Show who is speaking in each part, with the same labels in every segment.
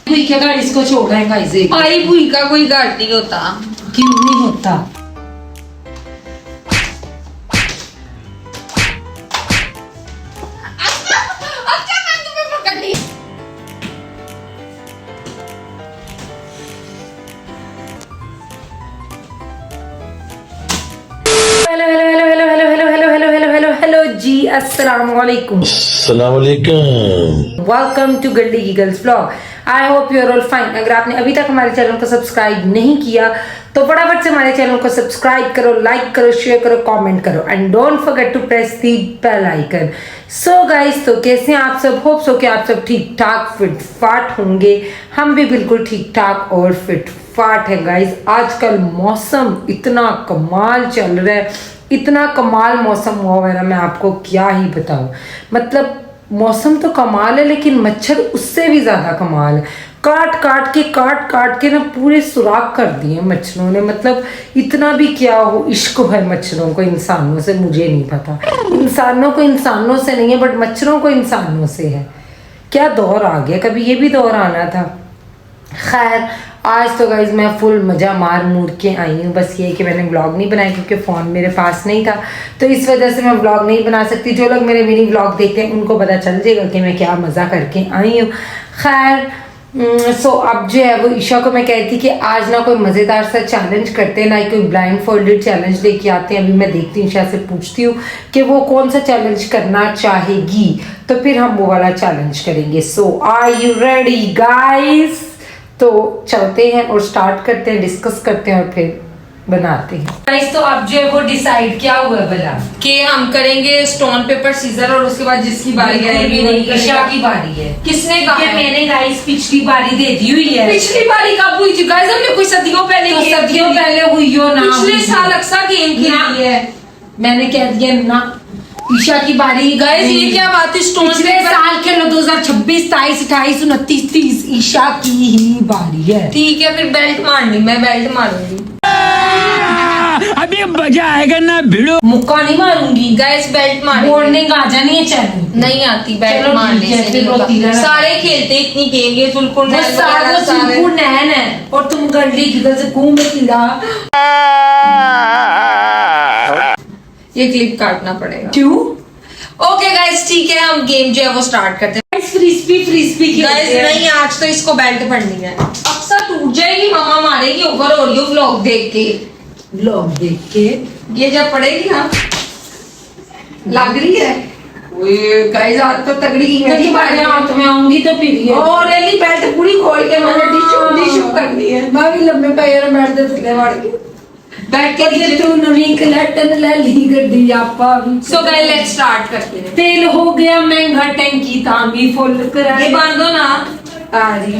Speaker 1: भूई का गाड़ी इसको छोड़ा है गाइस।
Speaker 2: भाई भूई का कोई गार्ड नहीं होता।
Speaker 1: क्यों नहीं होता?
Speaker 2: अच्छा मैं तुम्हें पकड़ ली।
Speaker 1: हेलो जी, अस्सलाम वालेकुम।
Speaker 3: अस्सलाम वालेकुम।
Speaker 1: वेलकम टू गड्डी की girls vlog. I hope you are all fine. अगर आपने अभी तक हमारे चैनल को सब्सक्राइब नहीं किया तो फटाफट से हमारे चैनल को सब्सक्राइब करो, लाइक करो, शेयर करो, कमेंट करो and don't forget to press the bell icon. So guys, तो कैसे हैं आप सब? होप सो कि आप सब ठीक ठाक फिट फाट होंगे। हम भी बिल्कुल ठीक ठाक और फिट फाट है गाइस। आजकल मौसम इतना कमाल चल रहा है, इतना कमाल मौसम हुआ है ना, मैं आपको क्या ही बताऊं। मतलब मौसम तो कमाल है लेकिन मच्छर उससे भी ज्यादा कमाल है। काट काट के ना पूरे सुराख कर दिए मच्छरों ने। मतलब इतना भी क्या हो इश्क है मच्छरों को इंसानों से, मुझे नहीं पता। इंसानों को इंसानों से नहीं है बट मच्छरों को इंसानों से है। क्या दौर आ गया, कभी ये भी दौर आना था। खैर, आज तो गाइज मैं फुल मज़ा मार मूर के आई हूँ। बस ये कि मैंने व्लॉग नहीं बनाया क्योंकि फ़ोन मेरे पास नहीं था, तो इस वजह से मैं व्लॉग नहीं बना सकती। जो लोग मेरे मिनी व्लॉग देखते हैं उनको पता चल जाएगा कि मैं क्या मज़ा करके आई हूँ। खैर, सो अब जो है वो ईशा को मैं कहती कि आज ना कोई मज़ेदार सा चैलेंज करते हैं, ना कोई ब्लाइंड फोल्डेड चैलेंज लेके आते हैं। अभी मैं देखती हूँ, ईशा से पूछती हूँ कि वो कौन सा चैलेंज करना चाहेगी, तो फिर हम वो वाला चैलेंज करेंगे। सो आर यू रेडी गाइस? तो चलते हैं और स्टार्ट करते हैं, डिस्कस करते हैं और फिर बनाते हैं। गाइस, तो अब जो है वो डिसाइड क्या हुआ भला
Speaker 2: कि हम करेंगे स्टोन पेपर सीजर और उसके बाद जिसकी बारी आएगी वही करेगा।
Speaker 1: ईशा की बारी है।
Speaker 2: किसने कहा
Speaker 1: कि
Speaker 2: है?
Speaker 1: मैंने गाइस पिछली बारी दे दी हुई है।
Speaker 2: पिछली बारी कब हुई थी गाइस? हमने कोई सदियों पहले
Speaker 1: तो
Speaker 2: गेम
Speaker 1: सदियों
Speaker 2: खेली।
Speaker 1: पहले हुई हो ना,
Speaker 2: पिछले
Speaker 1: हुई
Speaker 2: साल
Speaker 1: हो।
Speaker 2: अक्सर गेम
Speaker 1: ना,
Speaker 2: खेली है
Speaker 1: मैंने कह दिया ना, ईशा की बारी।
Speaker 2: गाइस ये क्या बात है? स्टोन
Speaker 1: पिछले साल खेलो 2026, 27, 28, 29, 30 ईशा की ही बारी है।
Speaker 2: ठीक है, फिर बेल्ट मारनी, मैं बेल्ट मारूंगी।
Speaker 4: अभी मजा आएगा ना भिड़ो।
Speaker 1: मुक्का नहीं मारूंगी
Speaker 2: गाइस बेल्ट मारनी
Speaker 1: वार्निंग आ जानी है चैनल।
Speaker 2: नहीं आती बेल्ट
Speaker 1: चलो
Speaker 2: मारने
Speaker 1: ठीक है,
Speaker 2: से
Speaker 1: फिर
Speaker 2: नहीं
Speaker 1: रोती
Speaker 2: होता।
Speaker 1: रहना।
Speaker 2: सारे खेलते इतनी गेम, ये जुलकुर
Speaker 1: वो सारा सुनपुर नैन है और तुम गड्डी की तरह से घूम में कीड़ा।
Speaker 2: ये क्लिप काटना पड़ेगा।
Speaker 1: क्यों?
Speaker 2: ओके गाइस, ठीक है, हम गेम जो है वो स्टार्ट करते हैं।
Speaker 1: फ्रिस्पी
Speaker 2: गाइस नहीं, आज तो इसको बेल्ट पड़नी है। अक्सर टूट जाएगी, मम्मा मारेगी ओवर ऑडियो व्लॉग देख के।
Speaker 1: व्लॉग देख के
Speaker 2: ये जब पड़ेगी ना, लग रही है गाइस आज तो तगड़ी की
Speaker 1: मेरी बारी हाथ में आऊंगी तो फिर ये
Speaker 2: और रेली बेल्ट पूरी खोल के मैंने टिश्यू करनी है।
Speaker 1: मैं भी लंबे पैर में बैठ दे थले वाड़ के
Speaker 2: बैठ के
Speaker 1: ये तू नवी कलेक्टन ले ली गड्डी आपा।
Speaker 2: सो गाइस लेट्स स्टार्ट करते हैं।
Speaker 1: तेल हो गया महंगा, टंकी तांबी फुल कर
Speaker 2: ये बांधो ना।
Speaker 1: अरे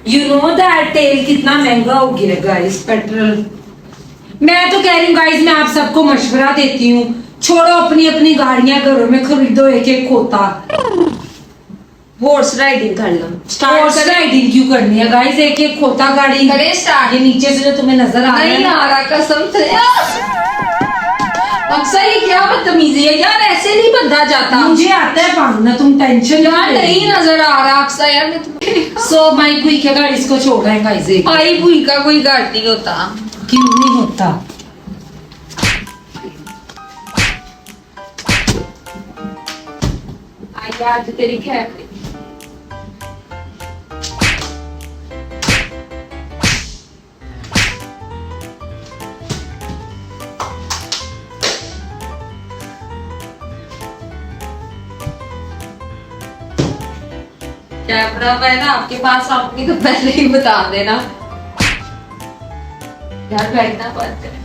Speaker 1: यू नो दैट तेल कितना महंगा हो गया गाइस, पेट्रोल। मैं तो कह रही हूँ गाइस, मैं आप सबको मशवरा देती हूँ, छोड़ो अपनी अपनी गाड़ियां, घरों में खरीदो एक एक खोता।
Speaker 2: हॉर्स राइडिंग कर लो।
Speaker 1: हॉर्स राइडिंग क्यों करनी है गाइस? एक एक खोता गाड़ी
Speaker 2: करें स्टार्ट।
Speaker 1: ये नीचे से जो तुम्हें नजर आ रहा है
Speaker 2: नहीं
Speaker 1: ना,
Speaker 2: आ रहा कसम से। अक्सर ये क्या बदतमीजी है यार, ऐसे नहीं बंधा जाता।
Speaker 1: मुझे आता है बांधना, तुम टेंशन
Speaker 2: यार नहीं नजर आ रहा अक्सर यार, मैं तुम्हें।
Speaker 1: सो माई भूई का गाड़ी इसको छोड़ रहे हैं गाइस।
Speaker 2: भाई भूई का कोई गार्ड नहीं होता।
Speaker 1: क्यों नहीं होता?
Speaker 2: आज तेरी खैर। कैमरा है ना आपके पास, आपने तो पहले ही बता देना यार, बैठना बंद करें।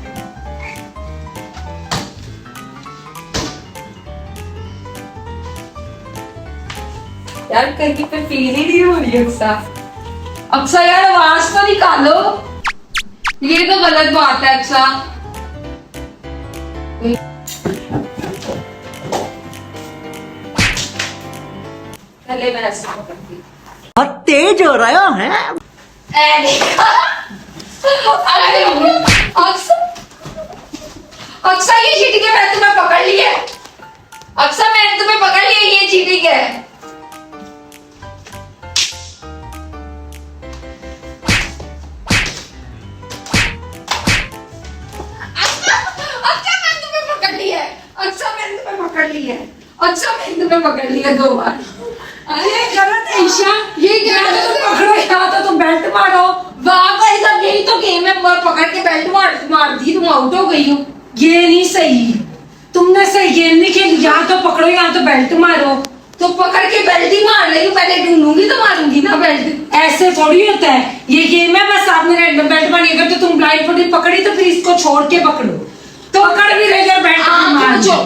Speaker 2: यार कहीं पे फील ही नहीं हो रही अक्सर। अक्सर यार आवाज तो निकालो, ये तो गलत बात है अक्सर। पहले मैं ऐसे पकड़ती।
Speaker 4: बहुत तेज हो रहा है।
Speaker 2: अक्सर ये छिटके मैं तुम्हें पकड़ ली है। अक्सर मैंने तुम्हें पकड़ लिया, ये चीटिंग है। अक्सर मैंने तुम्हें पकड़ लिया है, अक्सर मैंने तुम्हें पकड़ लिया है, अक्सर मैंने तुम्हें पकड़ लिया 2 बार।
Speaker 1: अरे गलत है ईशा,
Speaker 2: ये क्या
Speaker 1: या तो
Speaker 2: गलत
Speaker 1: तुम
Speaker 2: है?
Speaker 1: पकड़ो या तो तुम बेल्ट मारो।
Speaker 2: वाह भाई साहब, यही तो गेम है, पकड़ के बेल्ट मार दी, तुम आउट हो गई हो।
Speaker 1: ये नहीं सही, तुमने सही गेम नहीं खेली। या तो पकड़ो या तो बेल्ट मारो।
Speaker 2: तो पकड़ के बेल्ट ही मार रही हूँ, पहले ढूंढूंगी तो मारूंगी ना बेल्ट।
Speaker 1: ऐसे थोड़ी होता है, ये गेम है। बस आपने बेल्ट मारी, अगर तो तुम ब्लाइंड फोल्ड पकड़ी तो फिर इसको छोड़ के पकड़ो। तो पकड़ भी रही है बेल्ट मार दो।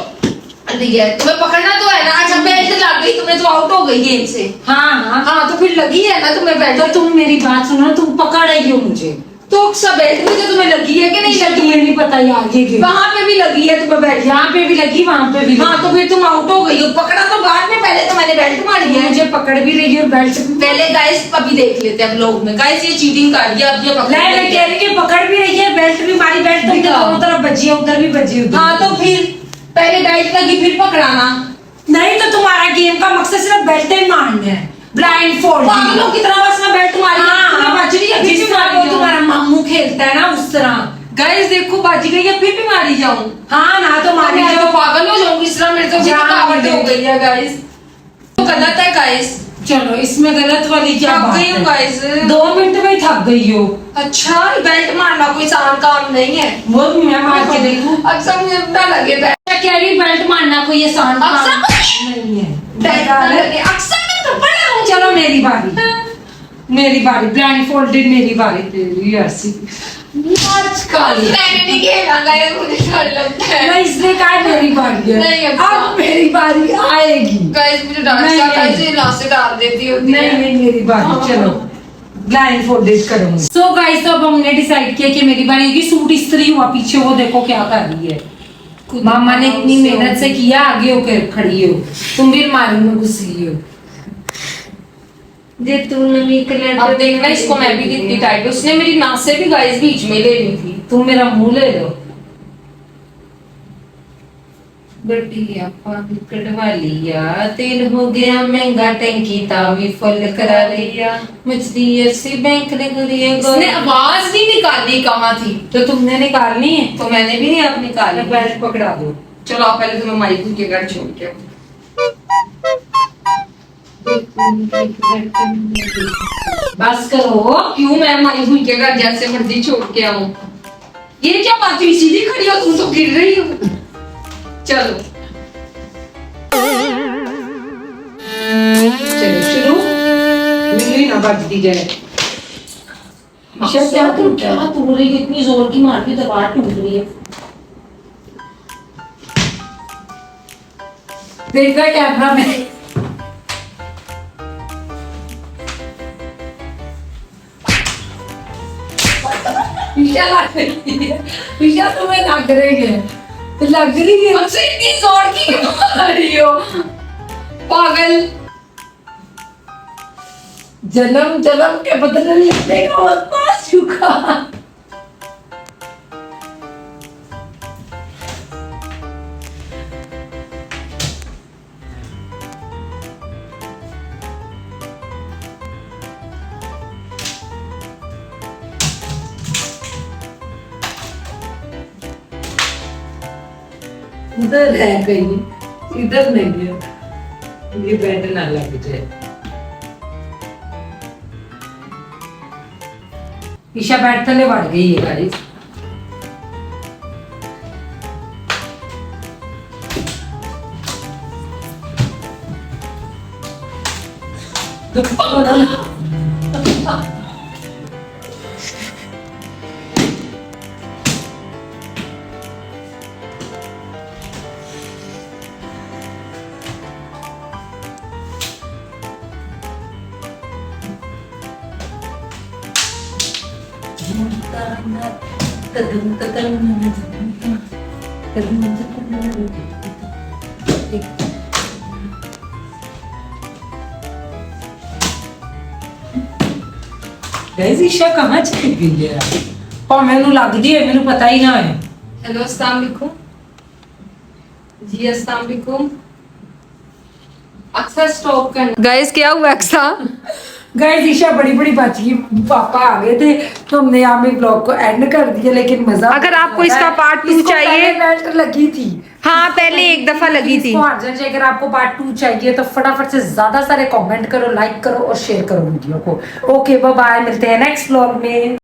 Speaker 2: ठीक है, तुम्हें पकड़ना तो है ना। अच्छा बेल्ट लग गई तुम्हें, तो आउट हो गई गेम से।
Speaker 1: हाँ हाँ,
Speaker 2: हाँ तो फिर लगी है ना तुम्हें बेल्ट।
Speaker 1: तो तुम मेरी बात सुनो, तुम पकड़ रही हो मुझे,
Speaker 2: तो सब बेल्ट मुझे तुम्हें लगी है कि नहीं
Speaker 1: ईशा
Speaker 2: लगी?
Speaker 1: तुम्हें नहीं पता ये आगे गेम।
Speaker 2: वहां पे भी लगी है तुम्हें बेल्ट।
Speaker 1: यहाँ पे भी लगी, वहां पे भी लगी।
Speaker 2: हाँ तो फिर तुम आउट हो गई हो। पकड़ा तो बाद में, पहले तो मैंने बेल्ट मारी है।
Speaker 1: मुझे पकड़ भी रही है और बेल्ट भी।
Speaker 2: पहले गाइस अभी देख लेते हैं व्लॉग में। गाइस ये चीटिंग कर रही है, अब ये पकड़
Speaker 1: मैं
Speaker 2: रही
Speaker 1: कह
Speaker 2: है।
Speaker 1: रही कि पकड़ भी रही है, बेल्ट भी मारी। बेल्ट तो
Speaker 2: दिखा।
Speaker 1: दोनों तरफ बजी है, उधर भी बजी उधर।
Speaker 2: हाँ तो फिर पहले बेल्ट लगी फिर पकड़ाना।
Speaker 1: नहीं तो तुम्हारा गेम का मकसद सिर्फ बेल्ट ही मारना है, ब्लाइंड फोल्ड।
Speaker 2: पागलों की तरह बस मैं बेल्ट मारी। तुम्हें बज रही है, फिर
Speaker 1: जिस
Speaker 2: भी
Speaker 1: तरह
Speaker 2: मारी
Speaker 1: वो
Speaker 2: जाऊं।
Speaker 1: तुम्हारा मामू खेलता है ना, उस तरह।
Speaker 2: गाइस देखो बज गई है, फिर भी मारी जाऊं।
Speaker 1: हाँ ना, तो मारी
Speaker 2: मैं
Speaker 1: जाओ।
Speaker 2: तो पागल हो जाऊंगी इस तरह। मेरे तो
Speaker 1: जान
Speaker 2: थकावट
Speaker 1: दे।
Speaker 2: हो गई है गाइस। तो गलत है गाइस।
Speaker 1: चलो इसमें गलत वाली क्या
Speaker 2: थक
Speaker 1: बात
Speaker 2: गई हूँ
Speaker 1: है?
Speaker 2: गाइस।
Speaker 1: 2 मिनट में ही थक गई हो।
Speaker 2: अच्छा बेल्ट मारना कोई आसान काम नहीं है।
Speaker 1: वो भी मैं मार के देखूं।
Speaker 2: अक्सर मुझे ना लगे बेल्ट।
Speaker 1: मैं कह रही बेल्ट मारना कोई आसान काम
Speaker 2: अक्सर
Speaker 1: नहीं है।
Speaker 2: बेल्ट ना लगे। अक्सर मैं थप्पड़ लगाऊं।
Speaker 1: चलो मेरी बारी, मेरी बारी। ब्लाइंड फोल्डेड मेरी बारी। तेरी ऐसी
Speaker 2: आजकल मैंने नहीं खेला गाइस, मुझे डर लगता है।
Speaker 1: नहीं, इसने कहा मेरी बारी है।
Speaker 2: नहीं,
Speaker 1: अब मेरी बारी आएगी।
Speaker 2: गाइस मुझे डर
Speaker 1: नहीं,
Speaker 2: सा
Speaker 1: नहीं।
Speaker 2: गाइस, ये लाशें डाल देती होती
Speaker 1: नहीं
Speaker 2: है।
Speaker 1: नहीं, मेरी बारी। चलो ब्लाइंड फोल्डेड करूंगी। सो गाइस तो अब हमने डिसाइड किया कि मेरी बारी होगी। सूट इस्त्री हुआ पीछे, वो देखो क्या कर रही है। मामा ने इतनी मेहनत से किया, आगे होकर खड़ी हो तुम, भी अलमारी में घुस गई हो। जे तूने भी कलर।
Speaker 2: अब देखना इसको मैं भी कितनी टाइट। उसने मेरी नासें भी गाइस बीच में ले ली थी।
Speaker 1: तुम मेरा मुंह ले लो।
Speaker 2: बढ़िया पानी
Speaker 1: कटवा लिया, तेल हो गया महंगा, टंकी तावी फुल करा लिया, मछली ऐसी बैंक ने गुड़िया
Speaker 2: इसने आवाज नहीं निकाली, कहाँ थी?
Speaker 1: तो तुमने निकालनी है।
Speaker 2: तो मैंने भी नहीं आप निकाली।
Speaker 1: बेल्ट पकड़ा दो।
Speaker 2: चलो आप पहले तुम्हें माइक के घर छोड़ के आओ।
Speaker 1: बस करो।
Speaker 2: क्यों मैं माइक के घर जैसे मर्जी छोड़ के आऊं? ये क्या बात हुई? सीधी खड़ी हो तुम, तो गिर रही हो। चलो
Speaker 1: चलो शुरू। मिली ना बजती जाए। क्या टूट रही है? इतनी जोर की मार की दीवार टूट रही है। देखा कैमरा में। पीछा लग रही है, पीछा तुम्हें लग रही है, तो लग रही है।
Speaker 2: हमसे इतनी जोर की क्यों मार रही हो? पागल।
Speaker 1: जन्म जन्म के बदले लिखने का वक्त चुका। उधर रह गई, इधर नहीं गया। ये बेड ना लग जाए। ईशा बैठ थले बढ़ गई है गाइस। गाइस ईशा कहाँ चली गई है? और मैनू लगदी है, मैनू पता ही ना है।
Speaker 2: हेलो अस्सलाम वालेकुम जी। अस्सलाम वालेकुम। अक्सर स्टॉप करना। गाइस क्या हुआ अक्सा?
Speaker 1: गाइस ईशा बड़ी बड़ी बच गई, पापा आ गए थे तो हमने यहाँ में ब्लॉग को एंड कर दिया, लेकिन मजा
Speaker 2: अगर आपको इसका part 2
Speaker 1: इसको
Speaker 2: चाहिए-
Speaker 1: पहले बेल्ट लगी थी।
Speaker 2: हाँ पहले एक दफा लगी थी।
Speaker 1: इसको अर्जेंट चाहिए। अगर आपको पार्ट 2 चाहिए तो फटाफट से ज्यादा सारे कमेंट करो, लाइक करो और शेयर करो वीडियो को। ओके बाय बाय, मिलते हैं नेक्स्ट व्लॉग में।